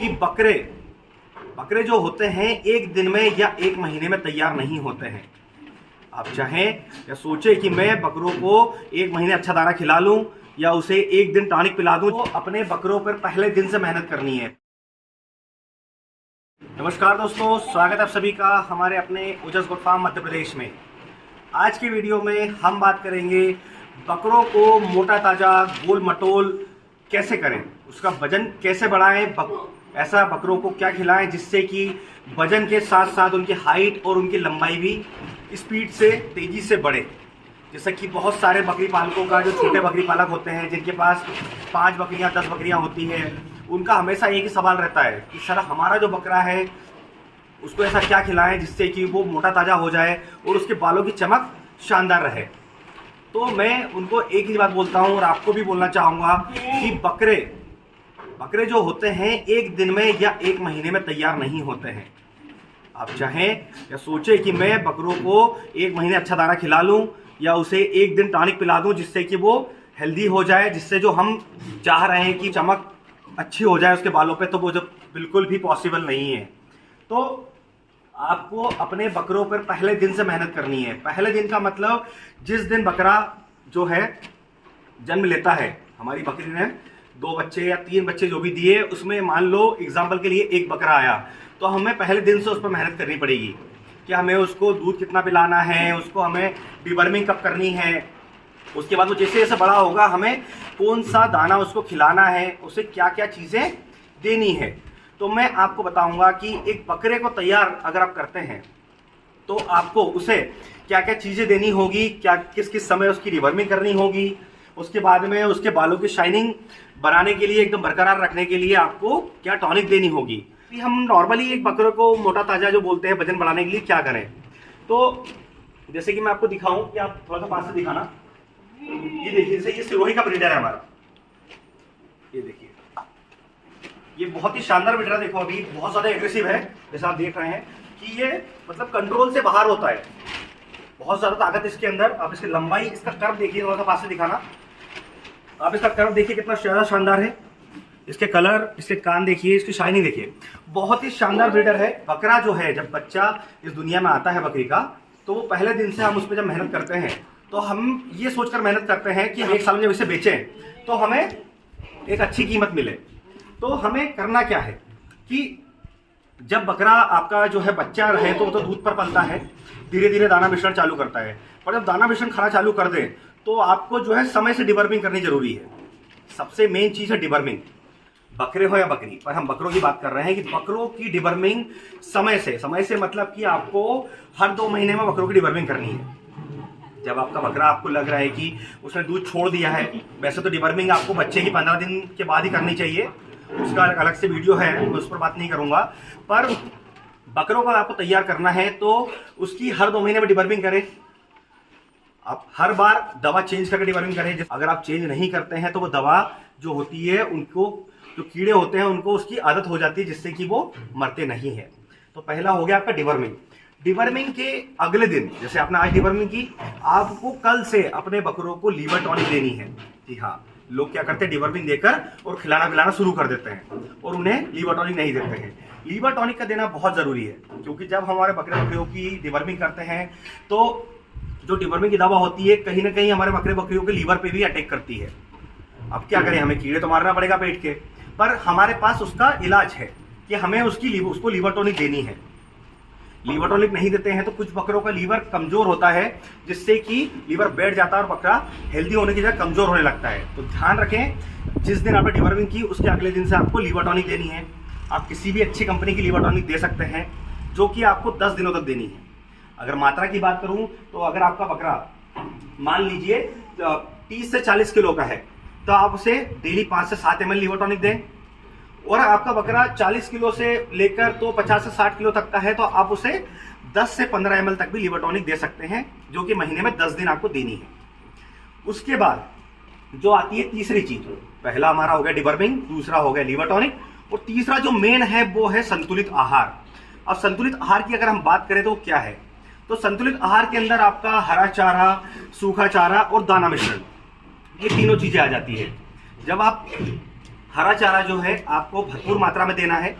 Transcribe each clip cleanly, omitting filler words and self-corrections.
कि बकरे जो होते हैं एक दिन में या एक महीने में तैयार नहीं होते हैं। आप चाहें या सोचें कि मैं बकरों को एक महीने अच्छा दाना खिला लूं या उसे एक दिन टॉनिक पिला दूं, तो अपने बकरों पर पहले दिन से मेहनत करनी है। नमस्कार दोस्तों, स्वागत है आप सभी का हमारे अपने ओजस गोट फार्म मध्य प्रदेश में। आज की वीडियो में हम बात करेंगे बकरों को मोटा ताजा गोल मटोल कैसे करें, उसका वजन कैसे बढ़ाएं, ऐसा बकरों को क्या खिलाएं जिससे कि वजन के साथ साथ उनकी हाइट और उनकी लंबाई भी स्पीड से तेजी से बढ़े। जैसे कि बहुत सारे बकरी पालकों का, जो छोटे बकरी पालक होते हैं जिनके पास 5 बकरियां 10 बकरियां होती है, उनका हमेशा एक ही सवाल रहता है कि सर हमारा जो बकरा है उसको ऐसा क्या खिलाएं जिससे कि वो मोटा ताजा हो जाए और उसके बालों की चमक शानदार रहे। तो मैं उनको एक ही बात बोलता हूं और आपको भी बोलना चाहूँगा कि बकरे जो होते हैं एक दिन में या एक महीने में तैयार नहीं होते हैं। आप चाहें या सोचें कि मैं बकरों को एक महीने अच्छा दाना खिला लूं या उसे एक दिन टॉनिक पिला दूं जिससे कि वो हेल्दी हो जाए, जिससे जो हम चाह रहे हैं कि चमक अच्छी हो जाए उसके बालों पे, तो वो जो बिल्कुल भी पॉसिबल नहीं है। तो आपको अपने बकरों पर पहले दिन से मेहनत करनी है। पहले दिन का मतलब जिस दिन बकरा जो है जन्म लेता है, हमारी बकरी ने 2 बच्चे या 3 बच्चे जो भी दिए, उसमें मान लो एग्जाम्पल के लिए एक बकरा आया, तो हमें पहले दिन से उस पर मेहनत करनी पड़ेगी कि हमें उसको दूध कितना पिलाना है, उसको हमें डिवर्मिंग कब करनी है, उसके बाद वो जैसे जैसे बड़ा होगा हमें कौन सा दाना उसको खिलाना है, उसे क्या क्या चीज़ें देनी है। तो मैं आपको बताऊंगा कि एक बकरे को तैयार अगर आप करते हैं तो आपको उसे क्या क्या चीज़ें देनी होगी, क्या किस किस समय उसकी डिवर्मिंग करनी होगी, उसके बाद में उसके बालों की शाइनिंग बनाने के लिए, एकदम बरकरार रखने के लिए आपको क्या टॉनिक देनी होगी। हम नॉर्मली एक बकरे को मोटा ताजा जो बोलते हैं वजन बढ़ाने के लिए क्या करें, तो जैसे कि मैं आपको दिखाऊं कि आप थोड़ा सा पास से दिखाना। ये देखिए, जैसे ये सिरोही का ब्रीडर है हमारा, ये देखिए, ये बहुत ही शानदार ब्रीडर है। देखो अभी बहुत ज्यादा एग्रेसिव है, जैसा आप देख रहे हैं कि ये मतलब कंट्रोल से बाहर होता है, बहुत ज्यादा ताकत इसके अंदर। आप इसकी लंबाई, इसका कर्व देखिए, थोड़ा सा पास से दिखाना। आप इसका कर्व देखिए कितना ज्यादा शानदार है, इसके कलर, इसके कान देखिए, इसकी शाइनिंग देखिए, बहुत ही शानदार ब्रीडर है। बकरा जो है, जब बच्चा इस दुनिया में आता है बकरी का, तो वो पहले दिन से हम उस पर जब मेहनत करते हैं तो हम ये सोचकर मेहनत करते हैं कि हम एक साल में जब इसे बेचें तो हमें एक अच्छी कीमत मिले। तो हमें करना क्या है कि जब बकरा आपका जो है बच्चा रहे तो वो तो दूध पर पलता है, धीरे धीरे दाना मिश्रण चालू करता है, पर जब दाना मिश्रण खाना चालू कर दे तो आपको जो है समय से डिवर्मिंग करनी जरूरी है। सबसे मेन चीज है डिवर्मिंग, बकरे हो या बकरी, पर हम बकरों की बात कर रहे हैं कि बकरों की डिवर्मिंग समय से मतलब कि आपको हर 2 महीने में बकरों की डिवर्मिंग करनी है। जब आपका बकरा आपको लग रहा है कि उसने दूध छोड़ दिया है, वैसे तो डिवर्मिंग आपको बच्चे की 15 दिन के बाद ही करनी चाहिए, उसका अलग से वीडियो है, मैं उस पर बात नहीं करूंगा। पर बकरों को आपको तैयार करना है तो उसकी हर 2 महीने में डिवर्मिंग करें। आप हर बार दवा चेंज करके डिवर्मिंग करें। अगर आप चेंज नहीं करते हैं तो वो दवा जो होती है, उनको जो कीड़े होते हैं उनको उसकी आदत हो जाती है, जिससे कि वो मरते नहीं है। तो पहला हो गया आपका डिवर्मिंग। डिवर्मिंग के अगले दिन, जैसे आपने आज डिवर्मिंग की, आपको कल से अपने बकरों को लीवर टॉनिक देनी है। जी हाँ, लोग क्या करते हैं, डिवर्मिंग देकर और खिलाना पिलाना शुरू कर देते हैं और उन्हें लीवर टॉनिक नहीं देते हैं। लीवर टॉनिक का देना बहुत जरूरी है, क्योंकि जब हमारे बकरियों की डिवर्मिंग करते हैं तो जो डिवर्मिंग की दवा होती है कहीं ना कहीं हमारे बकरियों के लीवर पे भी अटैक करती है। अब क्या करें, हमें कीड़े तो मारना पड़ेगा पेट के, पर हमारे पास उसका इलाज है कि हमें उसको लीवर टॉनिक देनी है। लीवर टॉनिक नहीं देते हैं तो कुछ बकरों का लीवर कमजोर होता है, जिससे कि लीवर बैठ जाता है और बकरा हेल्दी होने की जगह कमजोर होने लगता है। तो ध्यान रखें, जिस दिन आपने डिवर्मिंग की उसके अगले दिन से आपको लीवर टॉनिक देनी है। आप किसी भी अच्छी कंपनी की लीवर टॉनिक दे सकते हैं, जो कि आपको 10 दिनों तक देनी है। अगर मात्रा की बात करूं तो अगर आपका बकरा मान लीजिए 30 से 40 किलो का है तो आप उसे डेली 5 से 7 ml लीवर टॉनिक दें। और आपका बकरा 40 किलो से लेकर तो 50 से 60 किलो तक का है तो आप उसे 10 से 15 ml तक भी लीवर टॉनिक दे सकते हैं, जो कि महीने में 10 दिन आपको देनी है। उसके बाद जो आती है तीसरी चीज, पहला हमारा हो गया डिवर्मिंग, दूसरा हो गया लीवर टॉनिक, और तीसरा जो मेन है वो है संतुलित आहार। अब संतुलित आहार की अगर हम बात करें तो क्या है, तो संतुलित आहार के अंदर आपका हरा चारा, सूखा चारा और दाना मिश्रण, ये तीनों चीजें आ जाती है। जब आप हरा चारा जो है आपको भरपूर मात्रा में देना है,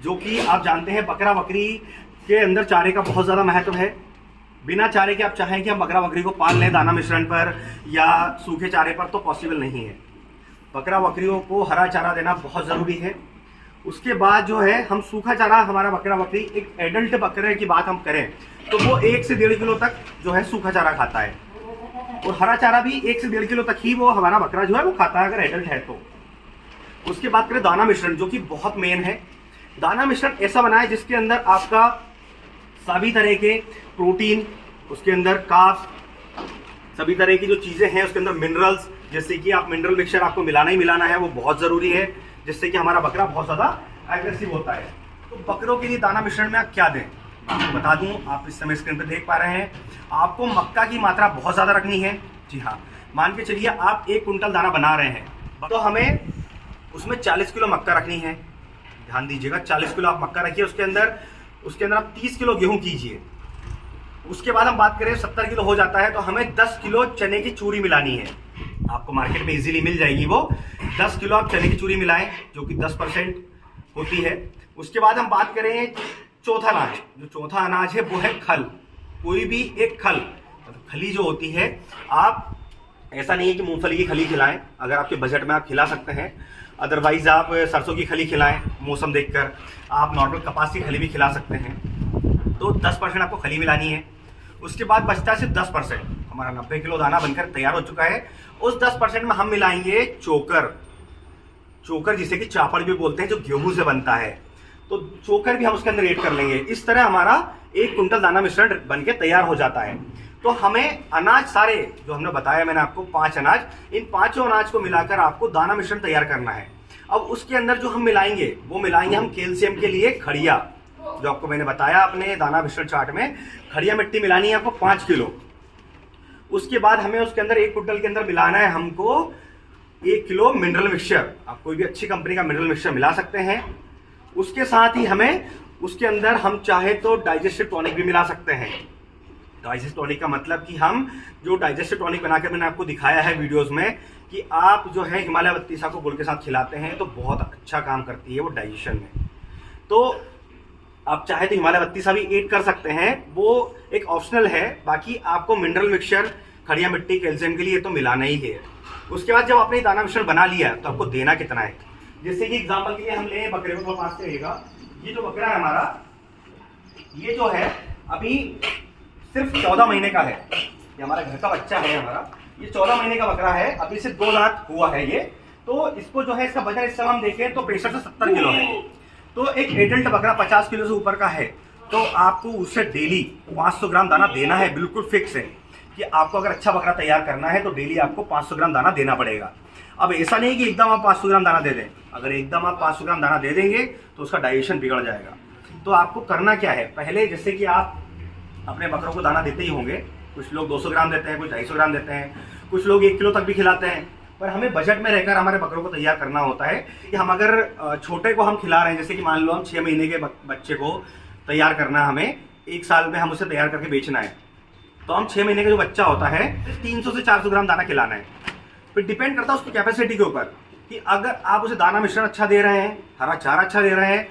जो कि आप जानते हैं बकरा बकरी के अंदर चारे का बहुत ज़्यादा महत्व है। बिना चारे के आप चाहें कि हम बकरा बकरी को पाल लें दाना मिश्रण पर या सूखे चारे पर, तो पॉसिबल नहीं है। बकरा बकरियों को हरा चारा देना बहुत ज़रूरी है। उसके बाद जो है हम सूखा चारा, हमारा बकरा बकरी एक एडल्ट बकरे की बात हम करें तो वो 1 से 1.5 किलो तक जो है सूखा चारा खाता है, और हरा चारा भी 1 से 1.5 किलो तक ही वो हमारा बकरा जो है वो खाता है अगर एडल्ट है तो। उसके बाद करें दाना मिश्रण, जो कि बहुत मेन है। दाना मिश्रण ऐसा बनाए जिसके अंदर आपका सभी तरह के प्रोटीन, उसके अंदर कार्ब्स, सभी तरह की जो चीज़ें हैं उसके अंदर मिनरल्स, जैसे कि आप मिनरल मिक्सचर आपको मिलाना ही मिलाना है, वो बहुत ज़रूरी है, जिससे कि हमारा बकरा बहुत ज़्यादा एग्रेसिव होता है। तो बकरों के लिए दाना मिश्रण में आप क्या दें आपको बता दूं। आप इस समय स्क्रीन पर देख पा रहे हैं, आपको मक्का की मात्रा बहुत ज़्यादा रखनी है। जी हाँ, मान के चलिए आप 1 कुंटल दाना बना रहे हैं तो हमें उसमें 40 किलो मक्का रखनी है। ध्यान दीजिएगा, 40 किलो आप मक्का रखिए, उसके अंदर आप 30 किलो गेहूँ कीजिए। उसके बाद हम बात करें 70 किलो हो जाता है तो हमें 10 किलो चने की चूरी मिलानी है। आपको मार्केट में इजीली मिल जाएगी वो। 10 किलो आप चने की चूरी मिलाएं, जो कि 10% होती है। उसके बाद हम बात करें चौथा अनाज। जो चौथा अनाज है वो है खल। कोई भी एक खल, खली जो होती है, आप ऐसा नहीं है कि मूंगफली की खली खिलाएं, अगर आपके बजट में आप खिला सकते हैं। अदरवाइज आप सरसों की खली खिलाएं मौसम देखकर। आप नॉर्मल कपास की खली भी खिला सकते हैं। तो 10% आपको खली मिलानी है। उसके बाद बचता है सिर्फ 10%। हमारा 90 किलो दाना बनकर तैयार हो चुका है। उस 10% में हम मिलाएंगे चोकर जिसे कि चापड़ भी बोलते हैं, जो गेहूं से बनता है। तो चोकर भी हम उसके अंदर ऐड कर लेंगे। इस तरह हमारा 1 कुंटल दाना मिश्रण बनके तैयार हो जाता है। तो हमें अनाज सारे जो हमने बताया, मैंने आपको 5 अनाज, इन 5 अनाज को मिलाकर आपको दाना मिश्रण तैयार करना है। अब उसके अंदर जो हम मिलाएंगे वो मिलाएंगे हम कैल्शियम के लिए खड़िया, जो आपको मैंने बताया अपने दाना मिश्रण चार्ट में। खड़िया मिट्टी मिलानी है आपको 5 किलो। उसके बाद हमें उसके अंदर 1 कुंटल के अंदर मिलाना है हमको 1 किलो मिनरल मिक्सचर। आप कोई भी अच्छी कंपनी का मिनरल मिक्सचर मिला सकते हैं। उसके साथ ही हमें उसके अंदर हम चाहे तो डाइजेस्टिव टॉनिक भी मिला सकते हैं। डाइजेस्टिव टॉनिक का मतलब कि हम जो डाइजेस्टिव टॉनिक बनाकर मैंने आपको दिखाया है वीडियोस में, कि आप जो है हिमालय बत्तीसा को गुड़ के साथ खिलाते हैं तो बहुत अच्छा काम करती है वो डाइजेशन में। तो आप चाहे तो हिमालय बत्तीसा भी ऐड कर सकते हैं, वो एक ऑप्शनल है। बाकी आपको मिनरल मिक्सचर, खड़िया मिट्टी, कैल्शियम के लिए तो मिलाना ही है। उसके बाद जब आपने दाना मिश्रण बना लिया तो आपको देना कितना है, जैसे कि एग्जांपल के लिए हम ले बकरे को, थोड़ा पास से रहेगा। ये जो बकरा है हमारा, ये जो है अभी सिर्फ 14 महीने का है। ये हमारा घर का बच्चा है हमारा, ये 14 महीने का बकरा है, अभी सिर्फ 2 दांत हुआ है ये। तो इसको जो है, इसका वजन इस समय हम देखें तो 65 से 70 किलो है। तो एक एडल्ट बकरा 50 किलो से ऊपर का है तो आपको उससे डेली 500 ग्राम दाना देना है। बिल्कुल फिक्स है कि आपको अगर अच्छा बकरा तैयार करना है तो डेली आपको 500 ग्राम दाना देना पड़ेगा। अब ऐसा नहीं कि एकदम आप 500 ग्राम दाना दे दें। अगर एकदम आप 500 ग्राम दाना दे देंगे तो उसका डाइजेशन बिगड़ जाएगा। तो आपको करना क्या है, पहले जैसे कि आप अपने बकरों को दाना देते ही होंगे, कुछ लोग 200 ग्राम देते हैं, कुछ 250 ग्राम देते हैं, कुछ लोग 1 किलो तक भी खिलाते हैं। पर हमें बजट में रहकर हमारे बकरों को तैयार करना होता है कि हम अगर छोटे को हम खिला रहे हैं, जैसे कि मान लो हम 6 महीने के बच्चे को तैयार करना है, हमें 1 साल में हम उसे तैयार करके बेचना है, तो हम 6 महीने का जो बच्चा होता है 300 से 400 ग्राम दाना खिलाना है। फिर डिपेंड करता है उसकी कैपेसिटी के ऊपर कि अगर आप उसे दाना मिश्रण अच्छा दे रहे हैं, हरा चारा अच्छा दे रहे हैं,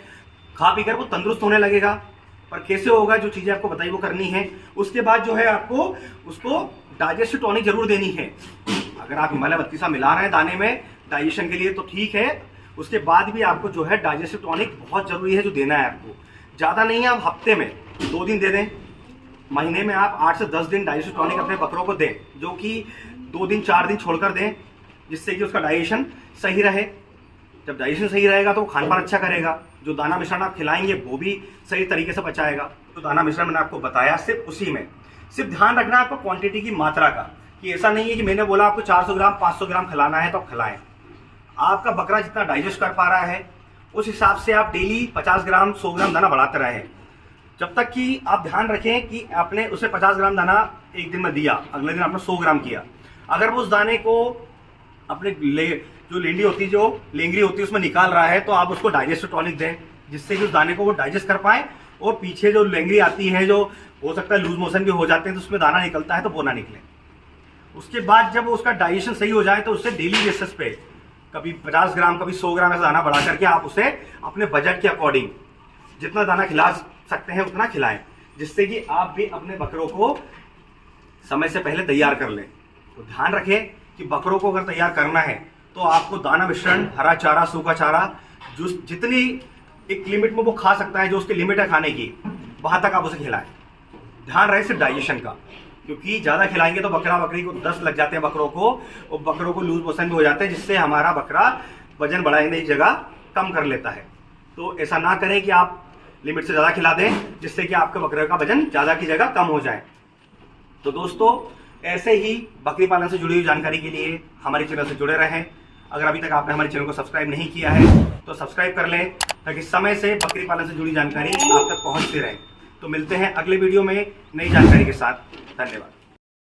खा पी कर वो तंदुरुस्त होने लगेगा। पर कैसे होगा, जो चीज़ें आपको बताई वो करनी है। उसके बाद जो है आपको उसको डाइजेस्टिव टॉनिक जरूर देनी है। अगर आप हिमालय बत्तीसा मिला रहे हैं दाने में डाइजेशन के लिए तो ठीक है। उसके बाद भी आपको जो है डाइजेस्टिव टॉनिक बहुत जरूरी है जो देना है आपको। ज़्यादा नहीं है, आप हफ्ते में 2 दिन दे दें, महीने में आप 8 से 10 दिन डाइजेस्टिव टॉनिक अपने बकरों को दें, जो कि 2 दिन 4 दिन छोड़कर दें, जिससे कि उसका डाइजेशन सही रहे। जब डाइजेशन सही रहेगा तो वो खान पान अच्छा करेगा। जो दाना मिश्रण आप खिलाएंगे वो भी सही तरीके से पचाएगा। तो दाना मिश्रण मैंने आपको बताया, सिर्फ उसी में सिर्फ ध्यान रखना है आपको क्वांटिटी की मात्रा का, कि ऐसा नहीं है कि मैंने बोला आपको 400 ग्राम 500 ग्राम खिलाना है तो आप खिलाएं। आपका बकरा जितना डाइजेस्ट कर पा रहा है उस हिसाब से आप डेली 50 ग्राम 100 ग्राम दाना बढ़ाते रहें, जब तक कि आप ध्यान रखें कि आपने उसे 50 ग्राम दाना एक दिन में दिया, अगले दिन आपने 100 ग्राम किया। अगर वो उस दाने को अपने जो लेंडी होती है, जो लेंगरी होती है, उसमें निकाल रहा है तो आप उसको डाइजेस्टिव टॉनिक दें, जिससे कि उस दाने को वो डाइजेस्ट कर पाए। और पीछे जो लेंगरी आती है, जो हो सकता है लूज मोशन भी हो जाते हैं तो उसमें दाना निकलता है, तो वो ना निकले। उसके बाद जब उसका डाइजेशन सही हो जाए तो उससे डेली बेसिस पे कभी 50 ग्राम, कभी 100 ग्राम ऐसा दाना बढ़ा करके आप उसे अपने बजट के अकॉर्डिंग जितना दाना खिला सकते हैं उतना खिलाएं, जिससे कि आप भी अपने बकरों को समय से पहले तैयार कर लें। तो ध्यान रखें कि बकरों को अगर तैयार करना है तो आपको दाना मिश्रण, हरा चारा, सूखा चारा, जो जितनी एक लिमिट में वो खा सकता है, जो उसकी लिमिट है खाने की, वहां तक आप उसे खिलाएं। ध्यान रहे सिर्फ डाइजेशन का, क्योंकि ज़्यादा खिलाएंगे तो बकरी को दस्त लग जाते हैं बकरों को, और बकरों को लूज मोशन भी हो जाते हैं, जिससे हमारा बकरा वजन बढ़ाने की जगह कम कर लेता है। तो ऐसा ना करें कि आप लिमिट से ज़्यादा खिला दें, जिससे कि आपके बकरे का वजन ज़्यादा की जगह कम हो जाए। तो दोस्तों, ऐसे ही बकरी पालन से जुड़ी हुई जानकारी के लिए हमारे चैनल से जुड़े रहें। अगर अभी तक आपने हमारे चैनल को सब्सक्राइब नहीं किया है तो सब्सक्राइब कर लें, ताकि समय से बकरी पालन से जुड़ी जानकारी आप तक पहुंचती रहे। तो मिलते हैं अगले वीडियो में नई जानकारी के साथ। धन्यवाद।